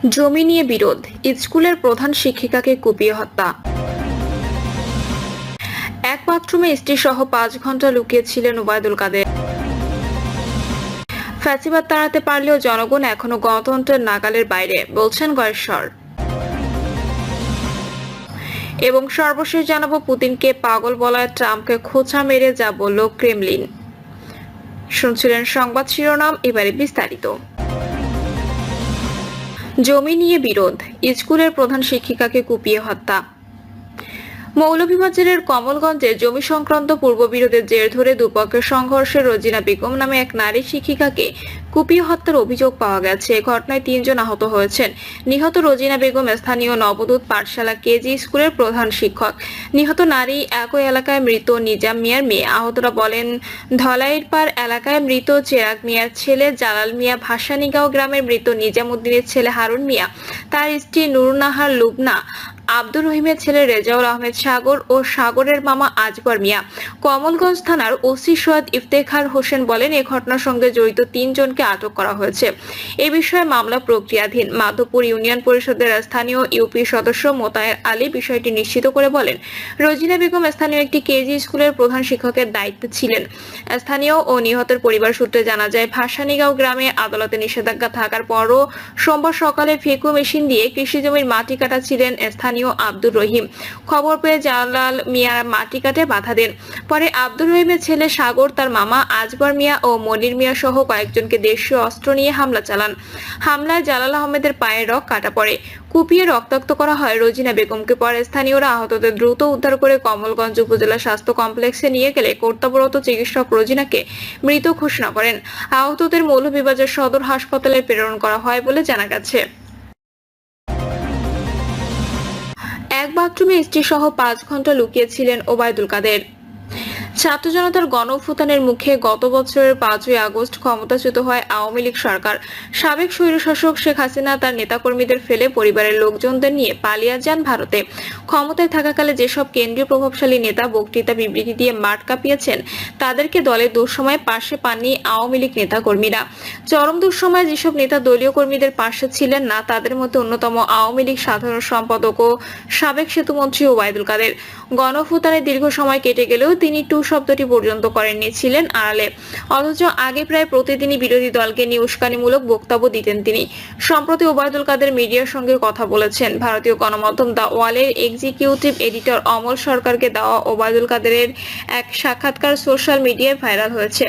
জমি নিয়ে বিরোধ, স্কুলের প্রধান শিক্ষিকাকে কুপিয়ে হত্যা। এক বাথরুমে স্ত্রী সহ 5 ঘন্টা লুকিয়েছিলেন ওবায়দুল কাদের। ফ্যাসিবাদ তাড়াতে পারলেও জনগণ এখনো গণতন্ত্রের নাগালের বাইরে, বলছেন গয়েশ্বর। এবং সর্বশেষ জানাবো, পুতিনকে পাগল বলায় ট্রাম্পকে খোঁচা মেরে যা বলল ক্রেমলিন। শুনছিলেন সংবাদ শিরোনাম, এবারে বিস্তারিত। জমি নিয়ে বিরোধ, স্কুলের প্রধান শিক্ষিকাকে কুপিয়ে হত্যা। মৌলভীবাজারের কমলগঞ্জে জমি সংক্রান্ত পূর্ববিরোধের জের ধরে দুপক্ষের সংঘর্ষে রোজিনা বেগম নামে এক নারী শিক্ষিকাকে কুপিয়ে হত্যার অভিযোগ পাওয়া গেছে। এ ঘটনায় 3 জন আহত হয়েছেন। নিহত রোজিনা বেগম স্থানীয় নবদূত পাঠশালা কেজি স্কুলের প্রধান শিক্ষক। নিহত নারী একই এলাকায় মৃত নিজাম মিয়ার মেয়ে। আহতরা বলেন, ধলাইরপাড় এলাকায় মৃত চেরাগ মিয়ার ছেলে জালাল মিয়া, ভাসানীগাঁও গ্রামের মৃত নিজাম উদ্দিনের ছেলে হারুন মিয়া, তার স্ত্রী নুরুন্নাহার লুবনা, আব্দুর রহিমের ছেলে রেজাউল আহমেদ সাগর ও সাগরের মামা আজগর মিয়া। কমলগঞ্জ থানার ওসি সৈয়দ ইফতেখার হোসেন বলেন, এই ঘটনার সঙ্গে জড়িত 3 জনকে আটক করা হয়েছে। এ বিষয়ে মামলা প্রক্রিয়াধীন। মাধবপুর ইউনিয়ন পরিষদের স্থানীয় ইউপি সদস্য মোতায়ের আলী বিষয়টি নিশ্চিত করে বলেন, রোজিনা বেগম স্থানীয় একটি কেজি স্কুলের প্রধান শিক্ষকের দায়িত্বে ছিলেন। স্থানীয় ও নিহতের পরিবার সূত্রে জানা যায়, ভাসানীগাঁও গ্রামে আদালতে নিষেধাজ্ঞা থাকার পরও সোমবার সকালে ফেকু মেশিন দিয়ে কৃষি জমির মাটি কাটাচ্ছিলেন স্থানীয় আব্দুর রহিম। খবর পেয়ে জালাল মিয়া মাটি কাটে বাধা দেন। পরে আব্দুর রহিমের ছেলে সাগর, তার মামা আজগর মিয়া ও মনির মিয়া সহ কয়েকজনকে দেশীয় অস্ত্র নিয়ে হামলা চালান। হামলায় জালাল আহমেদের পায়ের রগ কাটা পড়ে। কুপিয়ে রক্তাক্ত করা হয় রোজিনা বেগমকে। পরে স্থানীয়রা আহতদের দ্রুত উদ্ধার করে কমলগঞ্জ উপজেলা স্বাস্থ্য কমপ্লেক্সে নিয়ে গেলে কর্তব্যরত চিকিৎসক রোজিনাকে মৃত ঘোষণা করেন। আহতদের মৌলভীবাজার সদর হাসপাতালে প্রেরণ করা হয় বলে জানা গেছে। এক বাথরুমে স্ত্রী সহ 5 ঘন্টা লুকিয়েছিলেন ওবায়দুল কাদের। ছাত্র জনতার গণঅভ্যুত্থানের মুখে গত বছরের 5ই আগস্ট ক্ষমতাচ্যুত হয় আওয়ামী লীগ সরকার। সাবেক স্বৈরশাসক শেখ হাসিনা তার নেতাকর্মীদের ফেলে পরিবারের লোকজনদের নিয়ে পালিয়ে যান ভারতে। ক্ষমতায় থাকাকালে যেসব কেন্দ্রীয় প্রভাবশালী নেতা বক্তৃতা বিবৃতি দিয়ে মাঠ কাঁপিয়েছেন, তাদেরকে দলের দুঃসময়ে পাশে পাননি আওয়ামী লীগ নেতাকর্মীরা। চরম দুঃসময়ে যেসব নেতা দলীয় কর্মীদের পাশে ছিলেন না, তাদের মধ্যে অন্যতম আওয়ামী লীগ সাধারণ সম্পাদক ও সাবেক সেতুমন্ত্রী ওবায়দুল কাদের। গণঅভ্যুত্থানের দীর্ঘ সময় কেটে গেলেও তিনি টু শব্দটি পর্যন্ত করেননি, ছিলেন আড়ালে। অথচ আগে প্রায় প্রতিদিনই বিরোধী দলকে নিয়ে উস্কানিমূলক বক্তব্য দিতেন তিনি। সম্প্রতি ওবায়দুল কাদের মিডিয়ার সঙ্গে কথা বলেছেন। ভারতীয় গণমাধ্যম দ্য ওয়ালের এক্সিকিউটিভ এডিটর অমল সরকারকে দেওয়া ওবায়দুল কাদেরের এক সাক্ষাৎকার সোশ্যাল মিডিয়ায় ভাইরাল হয়েছে,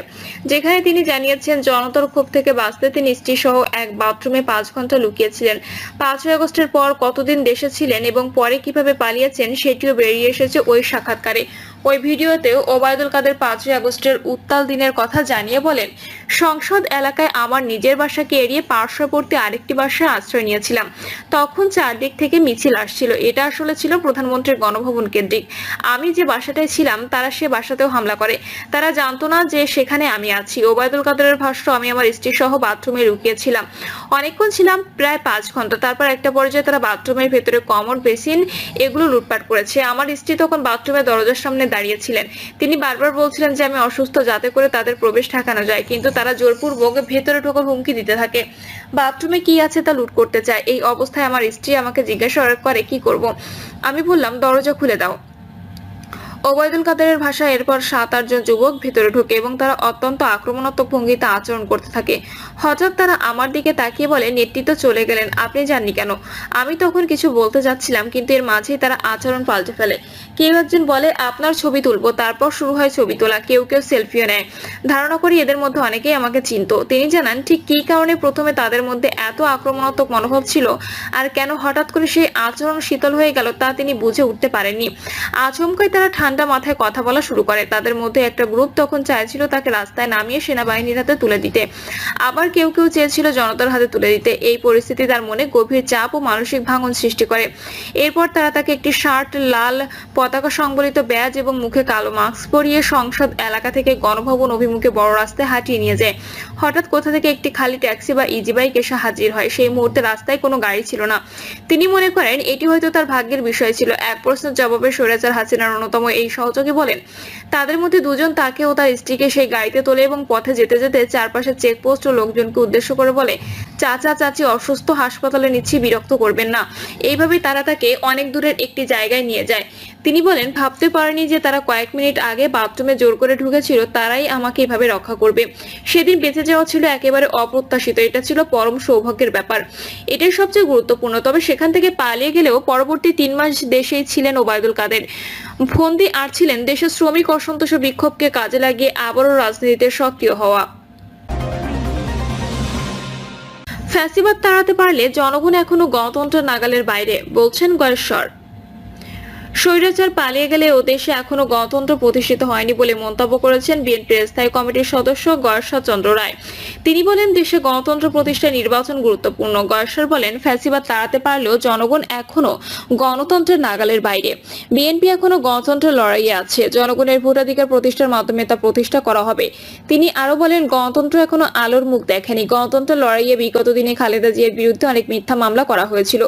যেখানে তিনি জানিয়েছেন, জনতার ক্ষোভ থেকে বাঁচতে তিনি স্ত্রী সহ এক বাথরুমে 5 ঘন্টা লুকিয়েছিলেন। 5ই আগস্টের পর কতদিন দেশে ছিলেন এবং পরে কিভাবে পালিয়েছেন সেটিও বেরিয়ে এসেছে ওই সাক্ষাৎকারে। ওই ভিডিওতেও ওবায়দুল কাদের 5ই আগস্টের উত্তাল দিনের কথা জানিয়ে বলেন, সংসদ এলাকায় আমার নিজের বাসাকে এড়িয়ে পার্শ্ববর্তী আরেকটি বাসায় আশ্রয় নিয়েছিলাম। তখন চারদিক থেকে মিছিল আসছিল। এটা আসলে ছিল প্রধানমন্ত্রীর গণভবন কেন্দ্রিক। আমি যে বাসাটায় ছিলাম, তারা সে বাসাতেও হামলা করে। তারা জানতো না যে সেখানে আমি আছি। ওবায়দুল কাদেরের ভাষ্য, আমি আমার স্ত্রী সহ বাথরুমে লুকিয়েছিলাম। অনেকক্ষণ ছিলাম, প্রায় 5 ঘন্টা। তারপর একটা পর্যায়ে তারা বাথরুমের ভেতরে কমোড, বেসিন এগুলো লুটপাট করেছে। আমার স্ত্রী তখন বাথরুমের দরজার সামনে দাঁড়িয়েছিলেন। তিনি বারবার বলছিলেন যে আমি অসুস্থ, যাতে করে তাদের প্রবেশ ঠেকানো যায়, কিন্তু তারা জোরপূর্বক ভেতরে ঢোকার হুমকি দিতে থাকে। বাথরুমে কি আছে তা লুট করতে চায়। এই অবস্থায় আমার স্ত্রী আমাকে জিজ্ঞাসা করে কি করব। আমি বললাম, দরজা খুলে দাও। ওবায়দুল কাদেরের ভাষায় এরপর 7-8 জন যুবক ভেতরে ঢোকে এবং তারা অত্যন্ত আক্রমণাত্মক ভঙ্গিতে আচরণ করতে থাকে। হঠাৎ তারা আমার দিকে তাকিয়ে বলে, নেতৃত্ব চলে গেলেন, আপনি যাননি কেন? আমি তখন কিছু বলতে যাচ্ছিলাম, কিন্তু এর মাঝেই তারা আচরণ পাল্টে ফেলে। কেউ একজন বলে, আপনার ছবি তুলবো। তারপর শুরু হয় ছবি তোলা। কেউ কেউ সেলফিও নেয়। ধারণা করি এদের মধ্যে অনেকেই আমাকে চিনত। তিনি জানান, ঠিক কী কারণে প্রথমে তাদের মধ্যে এত আক্রমণাত্মক মনোভাব ছিল আর কেন হঠাৎ করে সেই আচরণ শীতল হয়ে গেল, তা তিনি বুঝে উঠতে পারেননি। আচমকাই তারা ঠান্ডা মাথায় কথা বলা শুরু করে। তাদের মধ্যে একটা গ্রুপ তখন চাইছিল তাকে রাস্তায় নামিয়ে সেনাবাহিনীর হাতে তুলে দিতে। আবার কেউ কেউ চেয়েছিল জনতার হাতে তুলে দিতে। এই পরিস্থিতি তার মনে গভীর চাপ ও মানসিক ভাঙন সৃষ্টি করে। এরপর তারা তাকে একটি শার্ট, লাল পতাকা সংবলিত ব্যাজ এবং মুখে কালো মাস্ক পরিয়ে সংসদ এলাকা থেকে গণভবন অভিমুখে বড় রাস্তায় হাঁটিয়ে নিয়ে যায়। হঠাৎ কোথা থেকে একটি খালি ট্যাক্সি বা ইজি বাইক এসে হাজির হয়। সেই মুহূর্তে রাস্তায় কোনো গাড়ি ছিল না। তিনি মনে করেন এটি হয়তো তার ভাগ্যের বিষয় ছিল। এক প্রশ্নের জবাবে স্বৈরাচার হাসিনার অন্যতম এই সহযোগী বলেন, তাদের মধ্যে 2 জন তাকে ও তার স্ত্রীকে সেই গাড়িতে তোলে এবং পথে যেতে যেতে চারপাশে চেকপোস্ট ও লোকজনকে উদ্দেশ্য করে বলে, চাচা চাচি অসুস্থ, হাসপাতালে নিচ্ছি, বিরক্ত করবেন না। এইভাবে তারা তাকে অনেক দূরের একটি জায়গায় নিয়ে যায়। তিনি বলেন, ভাবতে পারেনি যে তারা কয়েক মিনিট আগে বাথরুমে জোর করে ঢুকেছিল, তারাই আমাকে এভাবে রক্ষা করবে। সেদিন বেঁচে যাওয়া ছিল একেবারে অপ্রত্যাশিত, এটা ছিল পরম সৌভাগ্যের ব্যাপার, এটাই সবচেয়ে গুরুত্বপূর্ণ। তবে সেখান থেকে পালিয়ে গেলেও পরবর্তী 3 মাস দেশেই ছিলেন ওবায়দুল কাদের। ফন্দি আর ছিলেন দেশের শ্রমিক অসন্তোষ ও বিক্ষোভকে কাজে লাগিয়ে আবারও রাজনীতিতে সক্রিয় হওয়া। ফ্যাসিবাদ তাড়াতে পারলে জনগণ এখনো গণতন্ত্রের নাগালের বাইরে, বলছেন গয়েশ্বর। স্বৈরাচার পালিয়ে গেলে ও দেশে এখনো গণতন্ত্র প্রতিষ্ঠিত হয়নি বলে মন্তব্য করেছেন বিএনপির স্থায়ী কমিটির সদস্য গয়েশ্বর চন্দ্র রায়। তিনি বলেন, দেশে গণতন্ত্র প্রতিষ্ঠায় নির্বাচন গুরুত্বপূর্ণ। গয়েশ্বর বলেন, ফ্যাসিবাদ তাড়াতে পারলেও জনগণ এখনো গণতন্ত্রের নাগালের বাইরে। বিএনপি এখনো গণতন্ত্রের লড়াইয়ে আছে, জনগণের ভোটাধিকার প্রতিষ্ঠার মাধ্যমে তা প্রতিষ্ঠা করা হবে। তিনি আরো বলেন, গণতন্ত্র এখনো আলোর মুখ দেখেনি। গণতন্ত্রের লড়াইয়ে বিগত দিনে খালেদা জিয়ার বিরুদ্ধে অনেক মিথ্যা মামলা করা হয়েছিল,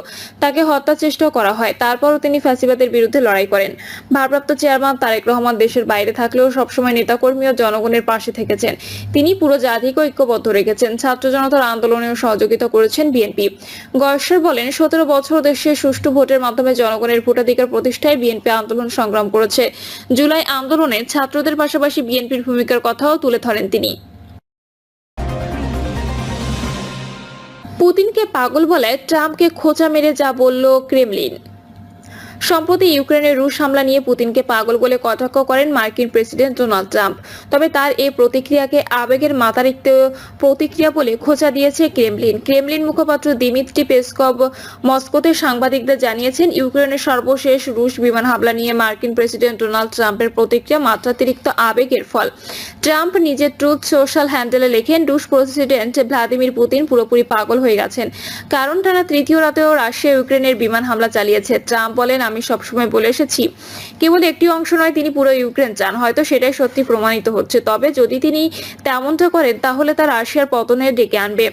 তাকে হত্যা চেষ্টাও করা হয়, তারপরও তিনি ফ্যাসিবাদের বিরুদ্ধে লড়াই করেন। ভারপ্রাপ্ত চেয়ারম্যান তারেক রহমান দেশের বাইরে থাকলেও সবসময় নেতাকর্মী ও জনগণের পাশে থেকেছেন। তিনি পুরো জাতিকে ঐক্যবদ্ধ রেখেছেন। ছাত্র জনতার আন্দোলনেও সহযোগিতা করেছেন বিএনপি। গয়েশ্বর বলেন, 17 বছর দেশে সুষ্ঠু ভোটের মাধ্যমে জনগণের ভোটাধিকার প্রতিষ্ঠায় বিএনপি আন্দোলন সংগ্রাম করেছে। জুলাই আন্দোলনে ছাত্রদের পাশাপাশি বিএনপির ভূমিকার কথাও তুলে ধরেন তিনি। পুতিনকে পাগল বলায় ট্রাম্পকে খোঁচা মেরে যা বলল ক্রেমলিন। সম্প্রতি ইউক্রেনের রুশ হামলা নিয়ে পুতিনকে পাগল বলে কটাক্ষ করেন মার্কিন প্রেসিডেন্ট ডোনাল্ড ট্রাম্প। তবে তার এই প্রতিক্রিয়াকে আবেগের মাথারিক্ত প্রতিক্রিয়া বলে খোঁচা দিয়েছে ক্রেমলিন। ক্রেমলিন মুখপাত্র দিমিত্রি পেসকভ মস্কোতে সাংবাদিকদের জানিয়েছেন, ইউক্রেনের সর্বশেষ রুশ বিমান হামলা নিয়ে মার্কিন প্রেসিডেন্ট ডোনাল্ড ট্রাম্পের প্রতিক্রিয়া মাত্রাতিরিক্ত আবেগের ফল। ট্রাম্প নিজের ট্রুথ সোশ্যাল হ্যান্ডেলে লেখেন, রুশ প্রেসিডেন্ট ভ্লাদিমির পুতিন পুরোপুরি পাগল হয়ে গেছেন, কারণ টানা তৃতীয় রাতেও রাশিয়া ইউক্রেনের বিমান হামলা চালিয়েছে। ট্রাম্প বলেন, আমি সবসময় বলে এসেছি, কেবল একটি অংশ নয়, তিনি পুরো ইউক্রেন চান। হয়তো সেটাই সত্যি প্রমাণিত হচ্ছে। তবে যদি তিনি তেমনটা করেন তাহলে তা রাশিয়ার পতনের ডেকে আনবে।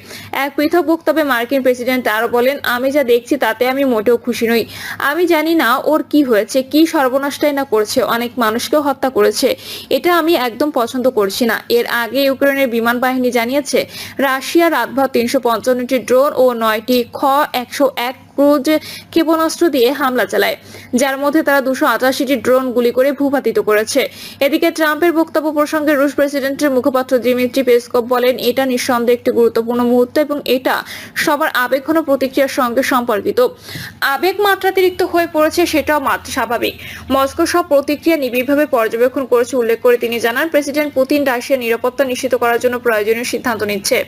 এক পৃথক বক্তব্যে মার্কিন প্রেসিডেন্ট আরো বলেন, আমি যা দেখছি তাতে আমি মোটেও খুশি নই। আমি জানি না ওর কি হয়েছে, কি সর্বনাশটাই না করেছে, অনেক মানুষকেও হত্যা করেছে। এটা আমি একদম পছন্দ করছি না। এর আগে ইউক্রেনের বিমান বাহিনী জানিয়েছে, রাশিয়া রাতভর 355টি ড্রোন ও 9টি খ-101 ক্রুজ ক্ষেপণাস্ত্র দিয়ে হামলা চালায়, যার মধ্যে তারা 288টি ড্রোন গুলি করে ভূপাতিত করেছে। এদিকে ট্রাম্পের বক্তব্য প্রসঙ্গে রুশ প্রেসিডেন্টের মুখপাত্র দিমিত্রি পেসকভ বলেন, এটা নিঃসন্দেহে একটি গুরুত্বপূর্ণ মুহূর্ত এবং এটা সবার আবেগঘন প্রতিক্রিয়ার সঙ্গে সম্পর্কিত। আবেগ মাত্রাতিরিক্ত হয়ে পড়েছে, সেটাও স্বাভাবিক। মস্কো সব প্রতিক্রিয়া নিবিড়ভাবে পর্যবেক্ষণ করেছে উল্লেখ করে তিনি জানান, প্রেসিডেন্ট পুতিন রাশিয়ার নিরাপত্তা নিশ্চিত করার জন্য প্রয়োজনীয় সিদ্ধান্ত নিচ্ছে।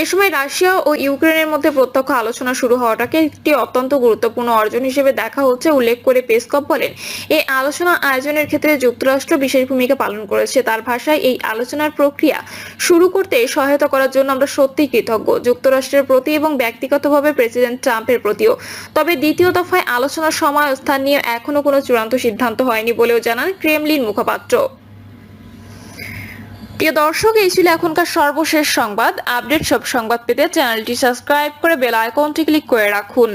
এ সময় রাশিয়া ও ইউক্রেনের মধ্যে প্রত্যক্ষ আলোচনা শুরু হওয়াটাকে একটি অত্যন্ত গুরুত্বপূর্ণ অর্জন হিসেবে দেখা হচ্ছে উল্লেখ করে পেসকভ বলেন, এই আলোচনা আয়োজনের ক্ষেত্রে যুক্তরাষ্ট্র বিশেষ ভূমিকা পালন করেছে। তার ভাষায়, এই আলোচনার প্রক্রিয়া শুরু করতে সহায়তা করার জন্য আমরা সত্যিই কৃতজ্ঞ, যুক্তরাষ্ট্রের প্রতি এবং ব্যক্তিগতভাবে প্রেসিডেন্ট ট্রাম্পের প্রতিও। তবে দ্বিতীয় দফায় আলোচনার সময় ও স্থান নিয়ে এখনো কোনো চূড়ান্ত সিদ্ধান্ত হয়নি বলেও জানান ক্রেমলিন মুখপাত্র। প্রিয় দর্শক, এই ছিল এখনকার সর্বশেষ সংবাদ। আপডেট সব সংবাদ পেতে চ্যানেলটি সাবস্ক্রাইব করে বেল আইকনটি ক্লিক করে রাখুন।